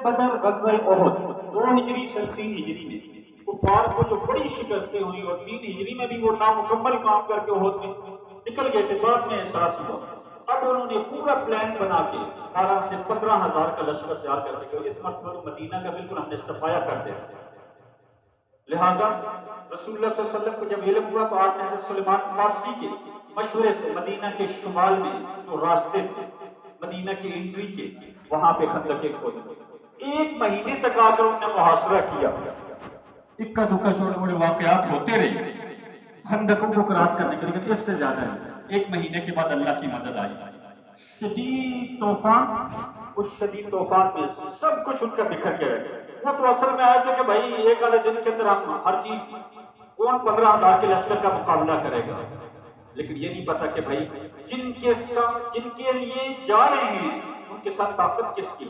بدر، غزوہ احد 2 ہجری سے 3 ہجری میں کفار کو جو بڑی شکستیں ہوئی، اور 3 ہجری میں بھی وہ نامکمل کام کر کے احد میں نکل گئے تھے، بعد میں احساس ہوا۔ اب انہوں نے پورا پلان بنا کے 12 سے 15,000 کا لشکر تیار کر دیا کہ اس مرتبہ مدینہ کا بالکل ہم نے صفایا کر دیا۔ لہذا رسول اللہ صلی اللہ علیہ وسلم کو جب علم ہوا تو آپ نے حضرت سلیمان فارسی کے مشورے سے مدینہ کے شمال میں جو راستے تھے مدینہ کے انٹری کے، وہاں پہ خندقیں کھودی۔ 1 مہینے تک آ کر انہوں نے محاصرہ کیا، اکا دکا چھوٹے موٹے واقعات ہوتے رہے خندقوں کو کراس کرنے کے لیے، اس سے زیادہ ہے۔ 1 مہینے کے بعد اللہ کی مدد آئی، شدید طوفان، اس شدید طوفان میں سب کچھ ان کا بکھر کے رہ گیا۔ وہ تو اصل میں آئے تھے کہ بھائی 1 آدھے دن کے اندر ہم ہر چیز، کون 15,000 کے لشکر کا مقابلہ کرے گا، لیکن یہ نہیں پتا کہ بھائی جن کے لیے جا رہے ہیں ان کے ساتھ طاقت کس کی۔